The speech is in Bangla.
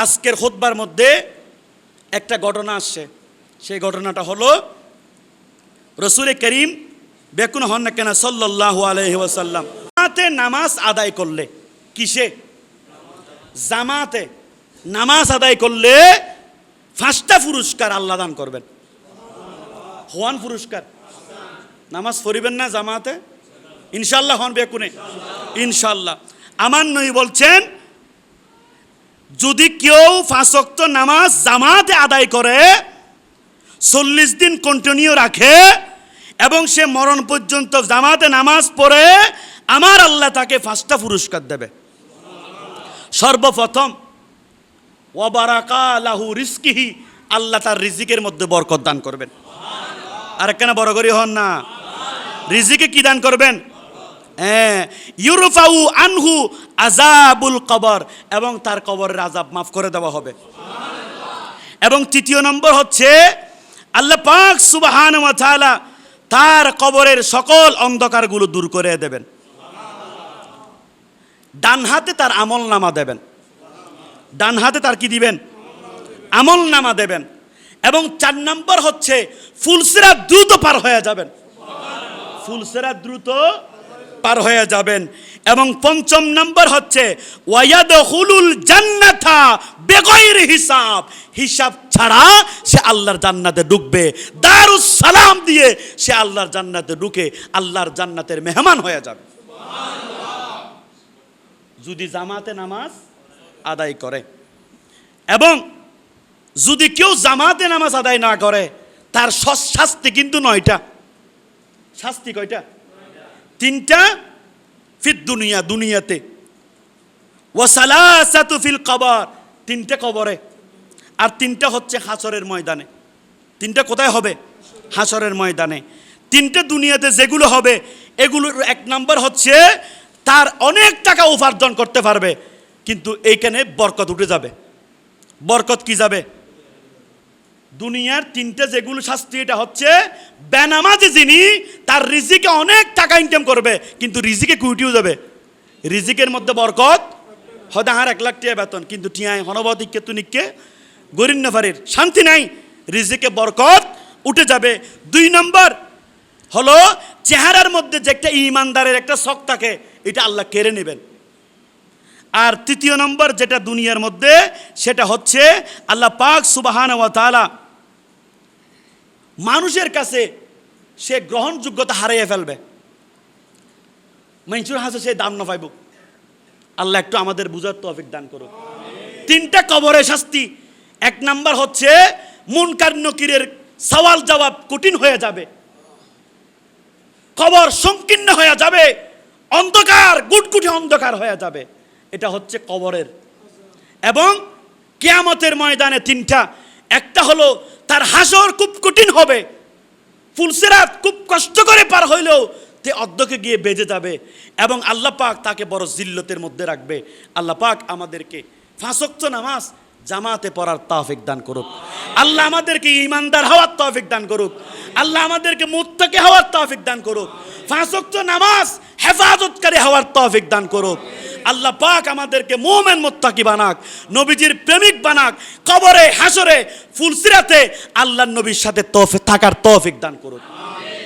আজকের খুতবার মধ্যে একটা ঘটনা আসছে। সেই ঘটনাটা হলো রসুল করিম বেকুন হন না কেন সাল্লাল্লাহু আলাইহি ওয়াসাল্লাম জামাতে নামাজ আদায় করলে, কিসে? জামাতে নামাজ আদায় করলে 5টা পুরস্কার আল্লাহ দান করবেন। হওয়ান পুরস্কার। নামাজ পড়িবেন না জামাতে? ইনশাল্লাহ হন বেকুনে ইনশাল্লাহ। আমার নবী বলছেন, যদি কেউ 5 ওয়াক্ত নামাজ জামাতে আদায় করে, 40 দিন কন্টিনিউ রাখে এবং সে মরণ পর্যন্ত জামাতে নামাজ পড়ে, আমার আল্লাহ তাকে 5টা পুরস্কার দেবে। সর্বপ্রথম ওয়াবারাকা লাহু রিজকিহি, আল্লাহ তার রিজিকের মধ্যে বরকত দান করবেন। আর কেন বড় করি হন না? রিজিকে কি দান করবেন? ইউরফাউ আনহু আযাবুল কবর, এবং তার কবরের আযাব মাফ করে দেওয়া হবে। এবং তৃতীয় নম্বর হচ্ছে আল্লাহ পাক সুবহানাহু ওয়া তাআলা তার কবরের সকল অন্ধকারগুলো দূর করে দেবেন। ডান হাতে তার আমল নামা দেবেন। ডান হাতে তার কি দিবেন? আমল নামা দেবেন। এবং 4 নম্বর হচ্ছে ফুলসিরাত দ্রুত পার হয়ে যাবেন। ফুলসিরাত দ্রুত পার হয়ে যাবেন। এবং 5ম নম্বর হচ্ছে ওয়ায়াদখুলুল জান্নাতা বিগাইরি হিসাব, হিসাব ছাড়া সে আল্লাহর জান্নাতে ঢুকবে। দারুস সালাম দিয়ে সে আল্লাহর জান্নাতে ঢুকে আল্লাহর জান্নাতের মেহমান হয়ে যাবে যদি জামাতে নামাজ আদায় করে। এবং যদি কেউ জামাতে নামাজ আদায় না করে, তার শাস্তি কিন্তু 9টা। শাস্তি কয়টা? 3টা ফিদ দুনিয়া, দুনিয়াতে, ওয়া সালাসাতু ফিল কবর, 3টে কবরে, আর 3টা হচ্ছে হাসরের ময়দানে। 3টা কোথায় হবে? হাসরের ময়দানে। 3টে দুনিয়াতে যেগুলো হবে, এগুলোর 1 নম্বর হচ্ছে তার অনেক টাকা উপার্জন করতে পারবে, কিন্তু এইখানে বরকত উঠে যাবে। বরকত কি যাবে? দুনিয়ার 3টে যেগুলো শাস্তি, এটা হচ্ছে বেনামাজি যিনি, তার রিজিকে অনেক টাকা ইনকাম করবে, কিন্তু রিজিকে কুইটিও যাবে। রিজিকের মধ্যে বরকত হয়তো 1 লাখ টাকা বেতন, কিন্তু টিয়ায় হনবদিককে তুনিককে গরিব নেফারির শান্তি নাই, রিজিকে বরকত উঠে যাবে। 2 নম্বর হলো চেহারার মধ্যে যে একটা ইমানদারের একটা শখ থাকে, এটা আল্লাহ কেড়ে নেবেন। আর 3য় নম্বর যেটা দুনিয়ার মধ্যে, সেটা হচ্ছে আল্লাহ পাক সুবহানাহু ওয়া তাআলা মানুষের কাছে সে গ্রহণযোগ্যতা হারিয়ে ফেলবে। মানুষের হাতে সে দাম না পাইব। আল্লাহ একটু আমাদের বুঝার তৌফিক দান করুক। 3টা কবরের শাস্তি। 1 নম্বর হচ্ছে মুনকার নকিরের সওয়াল জবাব কঠিন হয়ে যাবে, কবর সংকীর্ণ হয়ে যাবে, অন্ধকার গুটগুটি অন্ধকার হয়ে যাবে। এটা হচ্ছে কবরের। এবং কিয়ামতের ময়দানে 3টা। একটা হলো তার হাসর খুব কঠিন হবে, ফুলসিরাত খুব কষ্ট করে পার হইলেও তে অর্ধকে গিয়ে বেজে যাবে, এবং আল্লাহ পাক তাকে বড় জিল্লতের মধ্যে রাখবে। আল্লাহ পাক আমাদেরকে 5 ওয়াক্ত নামাজ জামাতে পড়ার তৌফিক দান করুক। আল্লাহ আমাদেরকে ঈমানদার হওয়ার তৌফিক দান করুক। আল্লাহ আমাদেরকে মুত্তাকি হওয়ার তৌফিক দান করুক। 5 ওয়াক্ত নামাজ হেফাজতকারী হওয়ার তৌফিক দান করুক। আল্লাহ পাক আমাদেরকে মুমিন মুত্তাকি বানাক, নবীজির প্রেমিক বানাক, কবরে হাসরে ফুলসিরাতে আল্লাহর নবীর সাথে থাকার তৌফিক দান করুক।